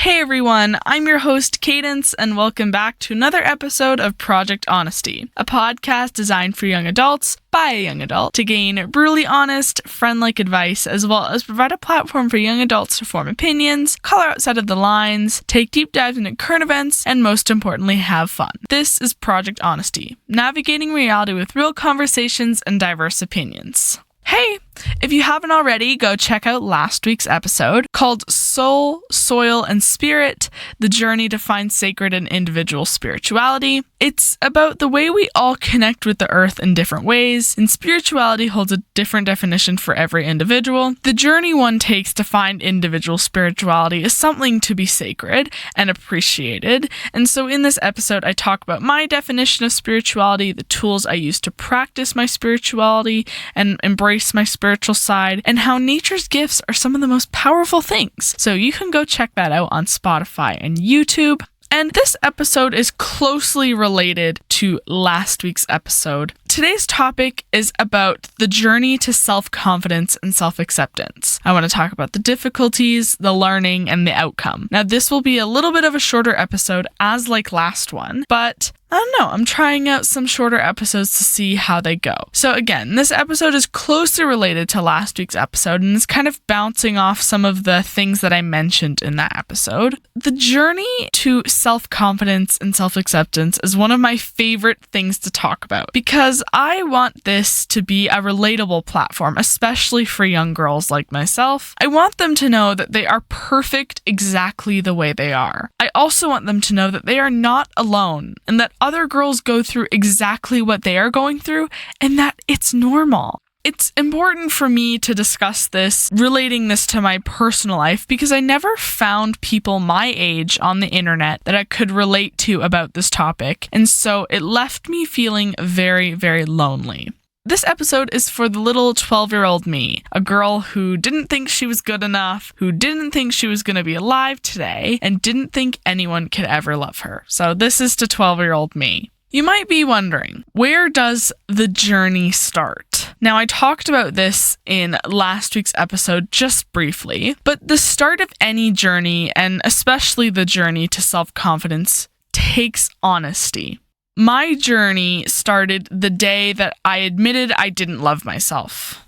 Hey everyone, I'm your host Cadence, and welcome back to another episode of Project Honesty, a podcast designed for young adults by a young adult to gain brutally honest, friend-like advice, as well as provide a platform for young adults to form opinions, color outside of the lines, take deep dives into current events, and most importantly, have fun. This is Project Honesty, navigating reality with real conversations and diverse opinions. Hey, if you haven't already, go check out last week's episode called Soul, Soil, and Spirit, The Journey to Find Sacred and Individual Spirituality. It's about the way we all connect with the earth in different ways, and spirituality holds a different definition for every individual. The journey one takes to find individual spirituality is something to be sacred and appreciated, and so in this episode I talk about my definition of spirituality, the tools I use to practice my spirituality and embrace my spiritual side, and how nature's gifts are some of the most powerful things. So you can go check that out on Spotify and YouTube. And this episode is closely related to last week's episode. Today's topic is about the journey to self-confidence and self-acceptance. I want to talk about the difficulties, the learning, and the outcome. Now, this will be a little bit of a shorter episode, as like last one, but I don't know, I'm trying out some shorter episodes to see how they go. So again, this episode is closely related to last week's episode, and it's kind of bouncing off some of the things that I mentioned in that episode. The journey to self-confidence and self-acceptance is one of my favorite things to talk about, because I want this to be a relatable platform, especially for young girls like myself. I want them to know that they are perfect exactly the way they are. I also want them to know that they are not alone, and that other girls go through exactly what they are going through, and that it's normal. It's important for me to discuss this, relating this to my personal life, because I never found people my age on the internet that I could relate to about this topic, and so it left me feeling very, very lonely. This episode is for the little 12-year-old me, a girl who didn't think she was good enough, who didn't think she was going to be alive today, and didn't think anyone could ever love her. So this is to 12-year-old me. You might be wondering, where does the journey start? Now, I talked about this in last week's episode just briefly, but the start of any journey, and especially the journey to self-confidence, takes honesty. My journey started the day that I admitted I didn't love myself.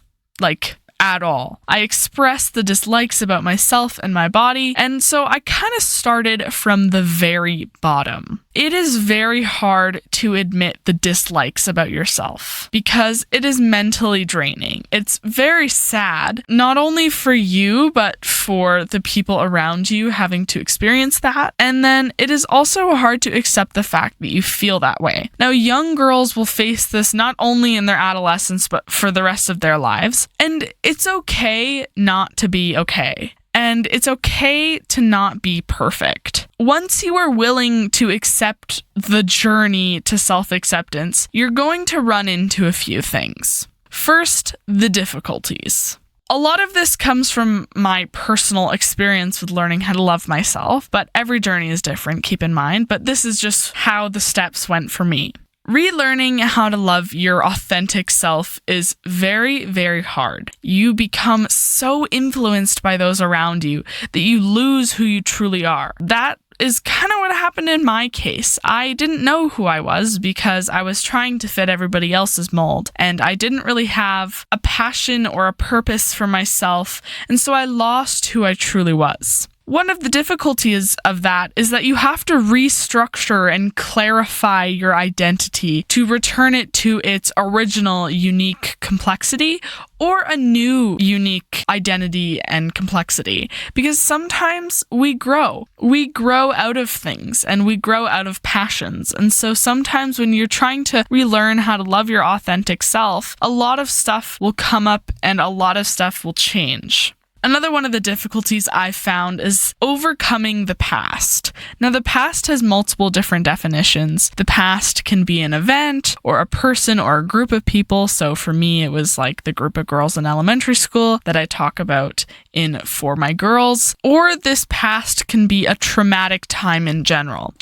At all. I expressed the dislikes about myself and my body, and so I kind of started from the very bottom. It is very hard to admit the dislikes about yourself because it is mentally draining. It's very sad, not only for you, but for the people around you having to experience that. And then it is also hard to accept the fact that you feel that way. Now, young girls will face this not only in their adolescence, but for the rest of their lives. And it's okay not to be okay. And it's okay to not be perfect. Once you are willing to accept the journey to self-acceptance, you're going to run into a few things. First, the difficulties. A lot of this comes from my personal experience with learning how to love myself, but every journey is different, keep in mind, but this is just how the steps went for me. Relearning how to love your authentic self is very, very hard. You become so influenced by those around you that you lose who you truly are. That is kind of what happened in my case. I didn't know who I was because I was trying to fit everybody else's mold, and I didn't really have a passion or a purpose for myself, and so I lost who I truly was. One of the difficulties of that is that you have to restructure and clarify your identity to return it to its original unique complexity or a new unique identity and complexity. Because sometimes we grow. We grow out of things and we grow out of passions. And so sometimes when you're trying to relearn how to love your authentic self, a lot of stuff will come up and a lot of stuff will change. Another one of the difficulties I've found is overcoming the past. Now, the past has multiple different definitions. The past can be an event or a person or a group of people. So for me, it was like the group of girls in elementary school that I talk about in For My Girls. Or this past can be a traumatic time in general.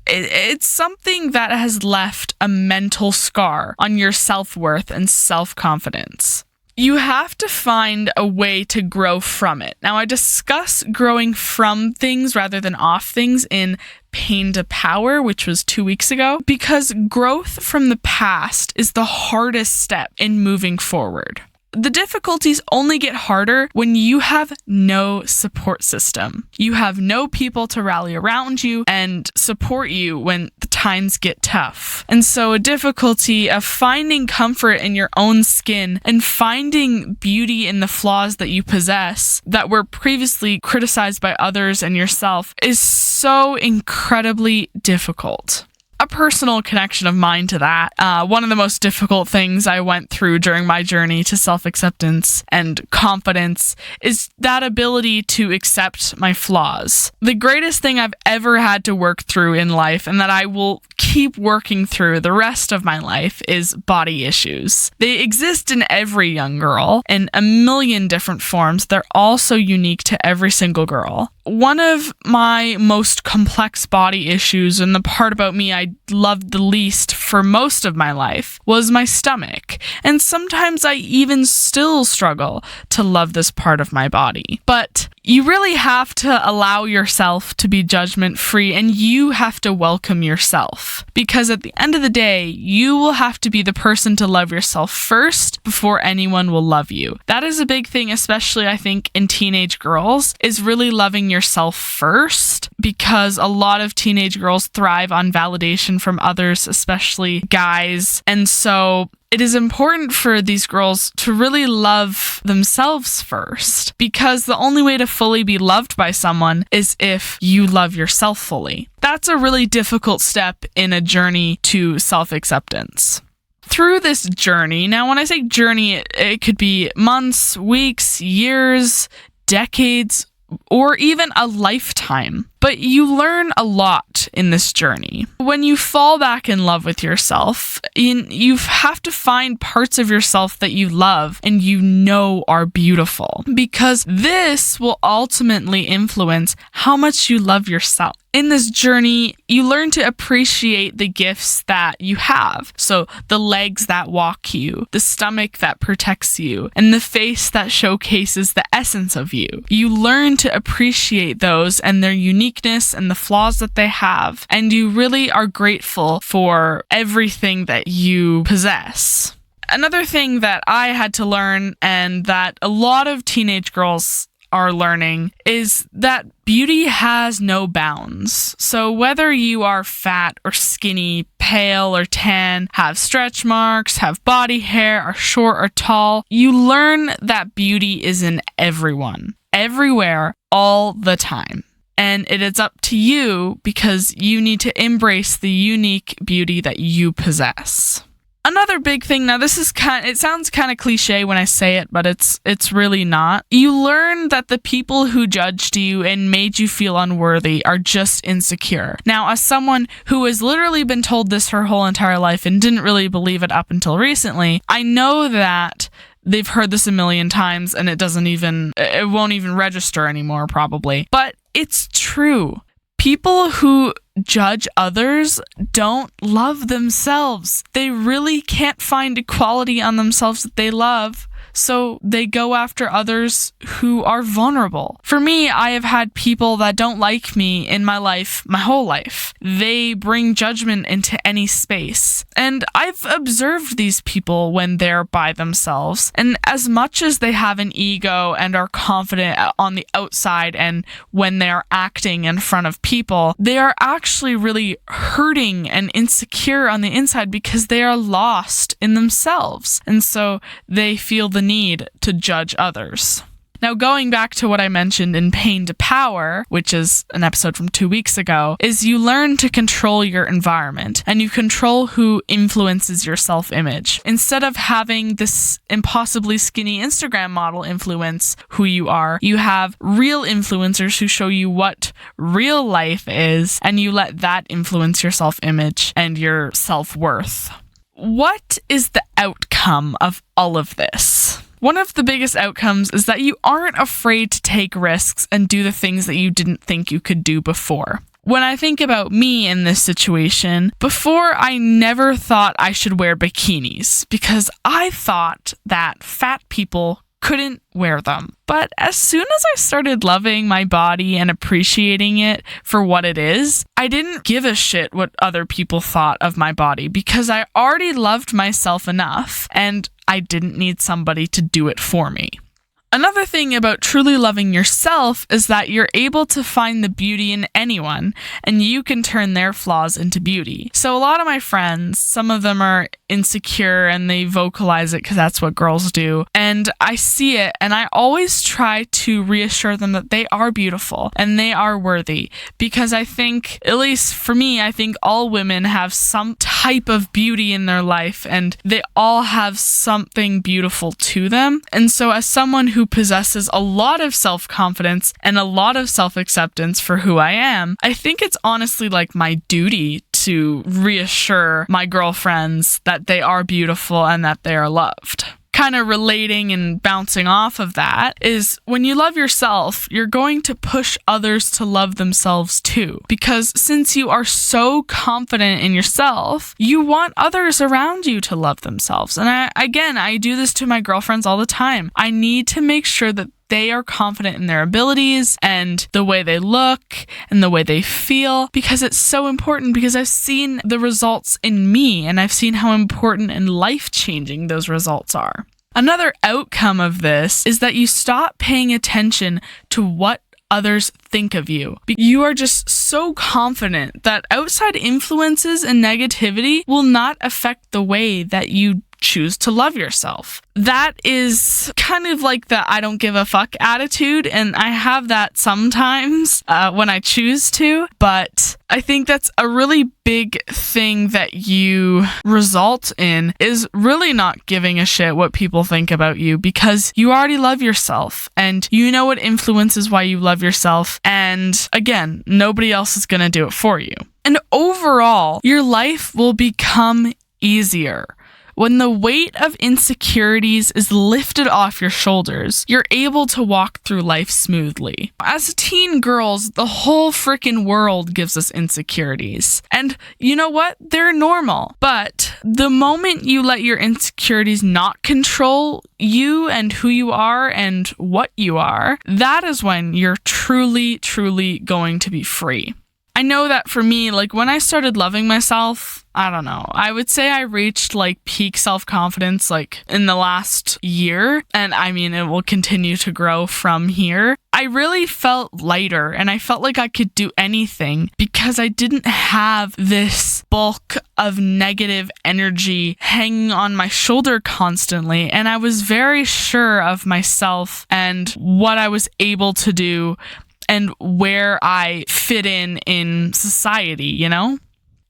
It's something that has left a mental scar on your self-worth and self-confidence. you have to find a way to grow from it. Now, I discuss growing from things rather than off things in Pain to Power, which was 2 weeks ago, because growth from the past is the hardest step in moving forward. The difficulties only get harder when you have no support system. You have no people to rally around you and support you when the times get tough. And so a difficulty of finding comfort in your own skin and finding beauty in the flaws that you possess that were previously criticized by others and yourself is so incredibly difficult. A personal connection of mine to that, one of the most difficult things I went through during my journey to self-acceptance and confidence is that ability to accept my flaws. The greatest thing I've ever had to work through in life, and that I will keep working through the rest of my life, is body issues. They exist in every young girl in a million different forms. They're also unique to every single girl. One of my most complex body issues, and the part about me I loved the least for most of my life, was my stomach. And sometimes I even still struggle to love this part of my body. But you really have to allow yourself to be judgment-free, and you have to welcome yourself. Because at the end of the day, you will have to be the person to love yourself first before anyone will love you. That is a big thing, especially I think in teenage girls, is really loving yourself first, because a lot of teenage girls thrive on validation from others, especially guys. And so it is important for these girls to really love themselves first, because the only way to fully be loved by someone is if you love yourself fully. That's a really difficult step in a journey to self-acceptance. Through this journey, now when I say journey, it could be months, weeks, years, decades, or even a lifetime. But you learn a lot in this journey. When you fall back in love with yourself, you have to find parts of yourself that you love and you know are beautiful, because this will ultimately influence how much you love yourself. In this journey, you learn to appreciate the gifts that you have. So the legs that walk you, the stomach that protects you, and the face that showcases the essence of you. You learn to appreciate those and their uniqueness and the flaws that they have, and you really are grateful for everything that you possess. Another thing that I had to learn, and that a lot of teenage girls are learning, is that beauty has no bounds. So whether you are fat or skinny, pale or tan, have stretch marks, have body hair, are short or tall, you learn that beauty is in everyone, everywhere, all the time. And it is up to you, because you need to embrace the unique beauty that you possess. Another big thing, now this is it sounds kind of cliche when I say it, but it's really not. You learn that the people who judged you and made you feel unworthy are just insecure. Now, as someone who has literally been told this her whole entire life and didn't really believe it up until recently, I know that they've heard this a million times and it won't even register anymore probably. But it's true. People who judge others don't love themselves. They really can't find equality on themselves that they love, so they go after others who are vulnerable. For me, I have had people that don't like me in my life, my whole life. They bring judgment into any space. And I've observed these people when they're by themselves. And as much as they have an ego and are confident on the outside, and when they're acting in front of people, they are actually really hurting and insecure on the inside because they are lost in themselves. And so they feel the need to judge others. Now, going back to what I mentioned in Pain to Power, which is an episode from 2 weeks ago, is you learn to control your environment and you control who influences your self-image. Instead of having this impossibly skinny Instagram model influence who you are, you have real influencers who show you what real life is, and you let that influence your self-image and your self-worth. What is the outcome of all of this? One of the biggest outcomes is that you aren't afraid to take risks and do the things that you didn't think you could do before. when I think about me in this situation, before I never thought I should wear bikinis because I thought that fat people couldn't wear them. But as soon as I started loving my body and appreciating it for what it is, I didn't give a shit what other people thought of my body because I already loved myself enough and I didn't need somebody to do it for me. Another thing about truly loving yourself is that you're able to find the beauty in anyone and you can turn their flaws into beauty. So a lot of my friends, some of them are insecure and they vocalize it because that's what girls do. And I see it and I always try to reassure them that they are beautiful and they are worthy because I think, at least for me, I think all women have some type of beauty in their life and they all have something beautiful to them. And so as someone who possesses a lot of self-confidence and a lot of self-acceptance for who I am, I think it's honestly like my duty to reassure my girlfriends that they are beautiful and that they are loved. Kind of relating and bouncing off of that is when you love yourself, you're going to push others to love themselves too. Because since you are so confident in yourself, you want others around you to love themselves. And I do this to my girlfriends all the time. I need to make sure that they are confident in their abilities and the way they look and the way they feel because it's so important because I've seen the results in me and I've seen how important and life-changing those results are. Another outcome of this is that you stop paying attention to what others think of you. You are just so confident that outside influences and negativity will not affect the way that you choose to love yourself. That is kind of like the I don't give a fuck attitude, and I have that sometimes when I choose to, but I think that's a really big thing that you result in is really not giving a shit what people think about you because you already love yourself and you know what influences why you love yourself, and again, nobody else is going to do it for you. And overall, your life will become easier. When the weight of insecurities is lifted off your shoulders, you're able to walk through life smoothly. As teen girls, the whole freaking world gives us insecurities. And you know what? They're normal. But the moment you let your insecurities not control you and who you are and what you are, that is when you're truly, truly going to be free. I know that for me, like when I started loving myself, I don't know, I would say I reached like peak self-confidence like in the last year. And I mean, it will continue to grow from here. I really felt lighter and I felt like I could do anything because I didn't have this bulk of negative energy hanging on my shoulder constantly. And I was very sure of myself and what I was able to do and where I fit in society, you know?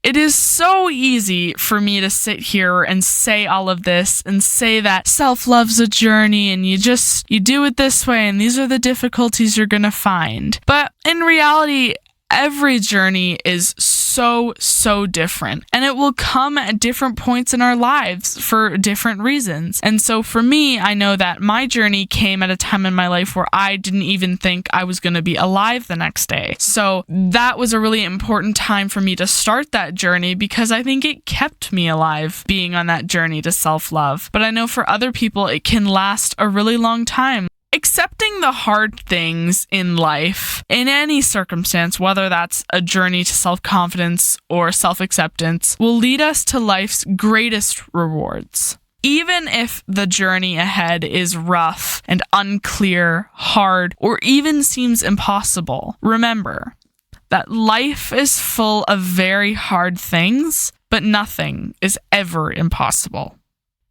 It is so easy for me to sit here and say all of this and say that self-love's a journey and you do it this way and these are the difficulties you're gonna find. But in reality, every journey is so different and it will come at different points in our lives for different reasons. And so for me, I know that my journey came at a time in my life where I didn't even think I was going to be alive the next day. So that was a really important time for me to start that journey because I think it kept me alive being on that journey to self-love. But I know for other people, it can last a really long time. Accepting the hard things in life, in any circumstance, whether that's a journey to self-confidence or self-acceptance, will lead us to life's greatest rewards. Even if the journey ahead is rough and unclear, hard, or even seems impossible, remember that life is full of very hard things, but nothing is ever impossible.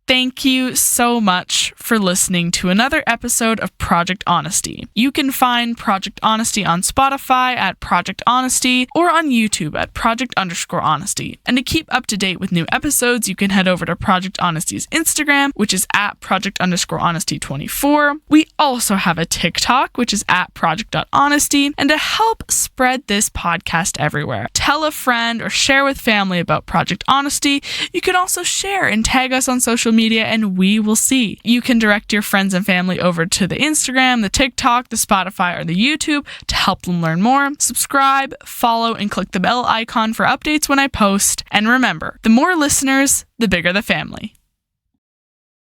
Thank you so much for listening to another episode of Project Honesty. You can find Project Honesty on Spotify at Project Honesty or on YouTube at Project_Honesty. And to keep up to date with new episodes, you can head over to Project Honesty's Instagram, which is at Project_Honesty24. We also have a TikTok, which is at Project.Honesty. And to help spread this podcast everywhere, tell a friend or share with family about Project Honesty. You can also share and tag us on social media, and we will see. You can direct your friends and family over to the Instagram, the TikTok, the Spotify, or the YouTube to help them learn more. Subscribe, follow, and click the bell icon for updates when I post. And remember, the more listeners, the bigger the family.